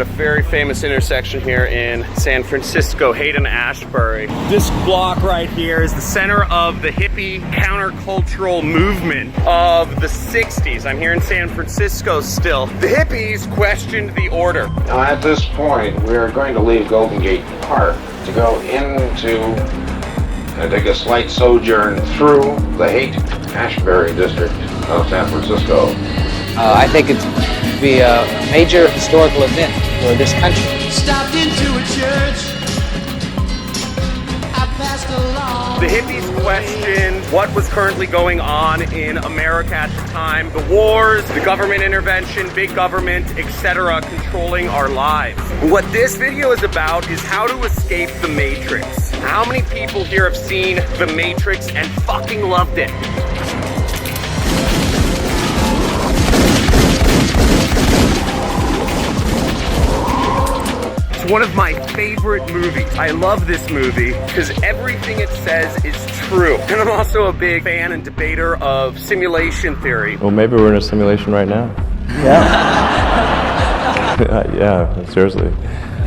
at a very famous intersection here in San Francisco, Hayden-Ashbury. This block right here is the center of the hippie countercultural movement of the 60s. I'm here in San Francisco still. The hippies questioned the order. Now at this point, we're going to leave Golden Gate Park to go into and take a slight sojourn through the Haight-Ashbury district of San Francisco. I think it's be a major historical event for this country. Stopped into a church. I passed along. The hippies questioned what was currently going on in America at the time. The wars, the government intervention, big government, etc. controlling our lives. What this video is about is how to escape the Matrix. How many people here have seen the Matrix and fucking loved it? It's one of my favorite movies. I love this movie because everything it says is true. And I'm also a big fan and debater of simulation theory. Well, maybe we're in a simulation right now. Yeah. Yeah, seriously.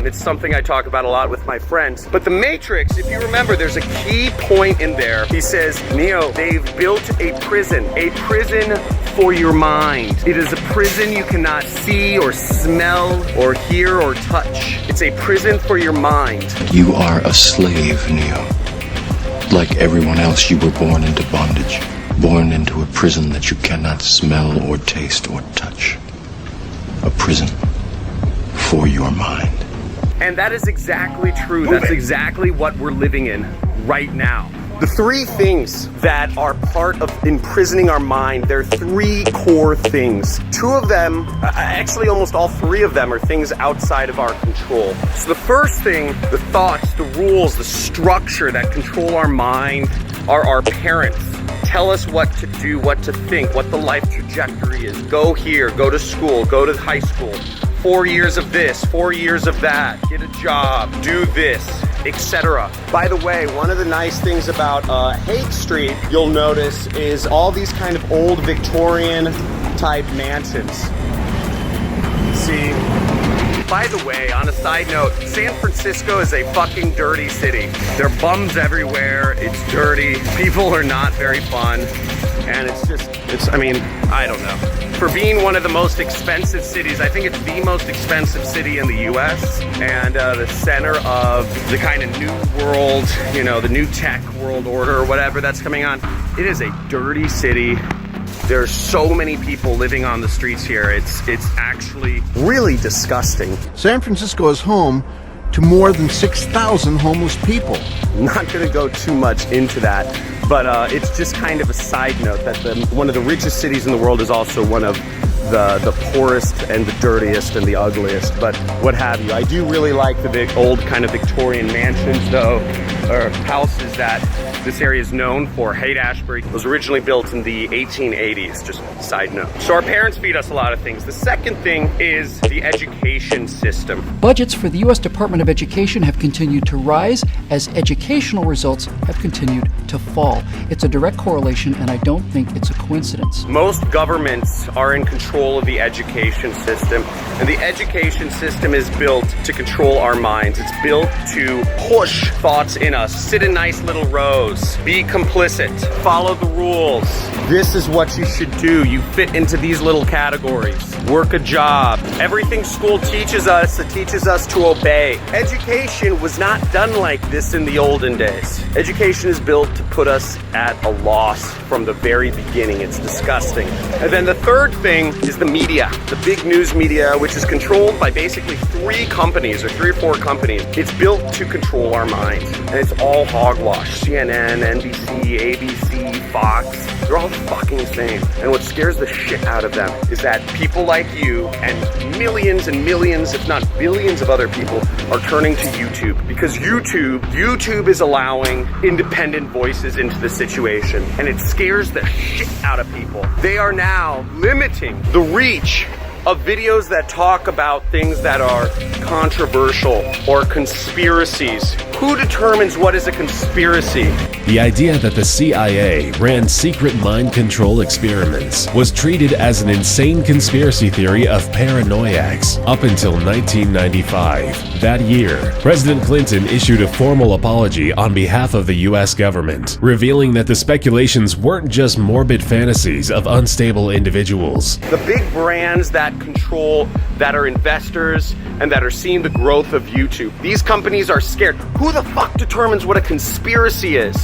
It's something I talk about a lot with my friends. But the Matrix, if you remember, there's a key point in there. He says, Neo, they've built a prison for your mind. It is a prison you cannot see or smell or hear or touch. It's a prison for your mind. You are a slave, Neo. Like everyone else, you were born into bondage. Born into a prison that you cannot smell or taste or touch. A prison for your mind. And that is exactly true. That's exactly what we're living in right now. The three things that are part of imprisoning our mind, there are three core things. Two of them, actually almost all three of them, are things outside of our control. So the first thing, the thoughts, the rules, the structure that control our mind are our parents. Tell us what to do, what to think, what the life trajectory is. Go here, go to school, go to high school. 4 years of this, 4 years of that, get a job, do this, etc. By the way, one of the nice things about Haight Street, you'll notice, is all these kind of old Victorian type mansions. See? By the way, on a side note, San Francisco is a fucking dirty city. There are bums everywhere, it's dirty, people are not very fun, and I mean, I don't know. For being one of the most expensive cities, I think it's the most expensive city in the US, and the center of the kind of new world, you know, the new tech world order or whatever that's coming on. It is a dirty city. There's so many people living on the streets here. It's actually really disgusting. San Francisco is home to more than 6,000 homeless people. I'm not gonna go too much into that, but it's just kind of a side note that one of the richest cities in the world is also one of the poorest and the dirtiest and the ugliest, but what have you. I do really like the big old kind of Victorian mansions though, or houses that this area is known for. Haight-Ashbury was originally built in the 1880s, just side note. So our parents feed us a lot of things. The second thing is the education system. Budgets for the U.S. Department of Education have continued to rise as educational results have continued to fall. It's a direct correlation, and I don't think it's a coincidence. Most governments are in control of the education system, and the education system is built to control our minds. It's built to push thoughts in us. Sit in nice little rows. Be complicit. Follow the rules. This is what you should do. You fit into these little categories. Work a job. Everything school teaches us, it teaches us to obey. Education was not done like this in the olden days. Education is built to put us at a loss from the very beginning. It's disgusting. And then the third thing is the media, the big news media, which is controlled by basically three companies or 3 or 4 companies. It's built to control our minds, and it's all hogwash. CNN, NBC, ABC, Fox, they're all fucking the same. And what scares the shit out of them is that people like you and millions, if not billions of other people are turning to YouTube, because YouTube is allowing independent voices into the situation, and it scares the shit out of people. They are now limiting the reach of videos that talk about things that are controversial or conspiracies. Who determines what is a conspiracy? The idea that the CIA ran secret mind control experiments was treated as an insane conspiracy theory of paranoiacs up until 1995. That year, President Clinton issued a formal apology on behalf of the US government, revealing that the speculations weren't just morbid fantasies of unstable individuals. The big brands that control, that are investors, and that are seeing the growth of YouTube. These companies are scared. Who the fuck determines what a conspiracy is?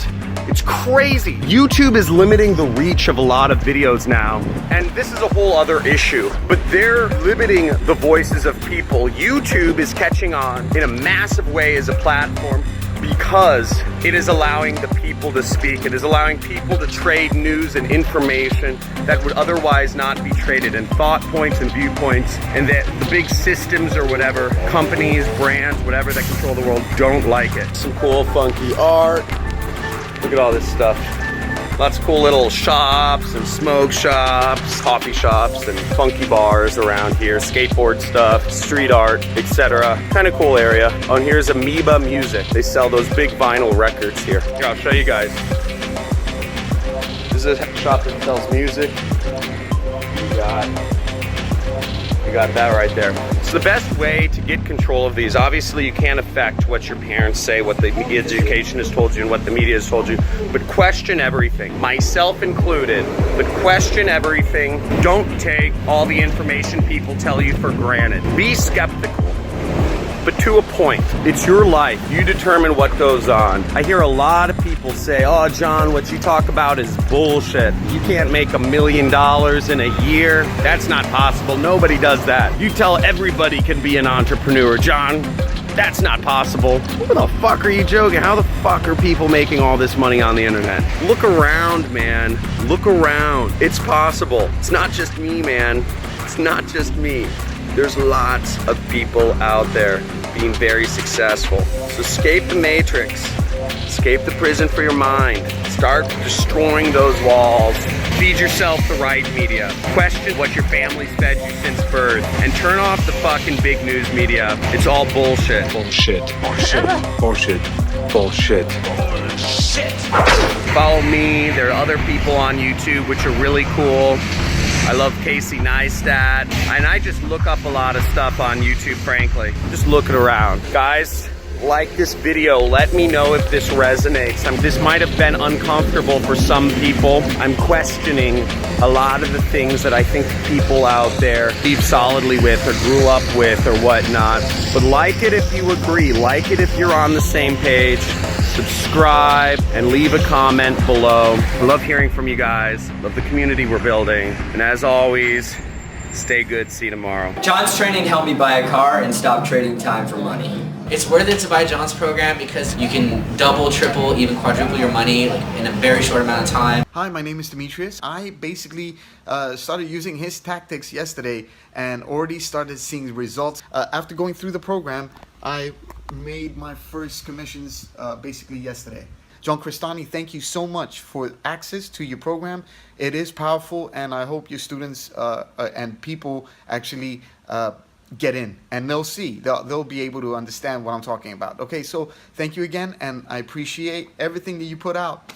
It's crazy. YouTube is limiting the reach of a lot of videos now, and this is a whole other issue, but they're limiting the voices of people. YouTube is catching on in a massive way as a platform because it is allowing the people to speak. It is allowing people to trade news and information that would otherwise not be traded, and thought points and viewpoints, and that the big systems or whatever, companies, brands, whatever that control the world don't like it. Some cool funky art. Look at all this stuff. Lots of cool little shops and smoke shops, coffee shops, and funky bars around here. Skateboard stuff, street art, etc. Kind of cool area. Oh, and here's Amoeba Music. They sell those big vinyl records here. Here, I'll show you guys. This is a shop that sells music. You got that right there. So the best way to get control of these, obviously you can't affect what your parents say, what the education has told you, and what the media has told you, but question everything, myself included, but question everything. Don't take all the information people tell you for granted. Be skeptical, but to a point. It's your life. You determine what goes on. I hear a lot of people say, oh, John, what you talk about is bullshit. You can't make $1 million in a year. That's not possible. Nobody does that. You tell everybody can be an entrepreneur. John, that's not possible. Who the fuck are you joking? How the fuck are people making all this money on the internet? Look around, man. Look around. It's possible. It's not just me, man. It's not just me. There's lots of people out there being very successful. So escape the matrix. Escape the prison for your mind. Start destroying those walls. Feed yourself the right media. Question what your family's fed you since birth. And turn off the fucking big news media. It's all bullshit. Bullshit. Bullshit. Bullshit. Bullshit. Bullshit. Follow me. There are other people on YouTube which are really cool. I love Casey Neistat, and I just look up a lot of stuff on YouTube, frankly. Just looking around. Guys, like this video. Let me know if this resonates. This might have been uncomfortable for some people. I'm questioning a lot of the things that I think people out there believe solidly with or grew up with or whatnot. But like it if you agree. Like it if you're on the same page. Subscribe and leave a comment below. I love hearing from you guys. Love the community we're building. And as always, stay good. See you tomorrow. John's training helped me buy a car and stop trading time for money. It's worth it to buy John's program because you can double, triple, even quadruple your money in a very short amount of time. Hi, my name is Demetrius. I basically started using his tactics yesterday and already started seeing results. After going through the program, I made my first commissions basically yesterday. John Crestani, thank you so much for access to your program. It is powerful, and I hope your students and people actually get in, and they'll see. They'll be able to understand what I'm talking about. Okay, so thank you again, and I appreciate everything that you put out.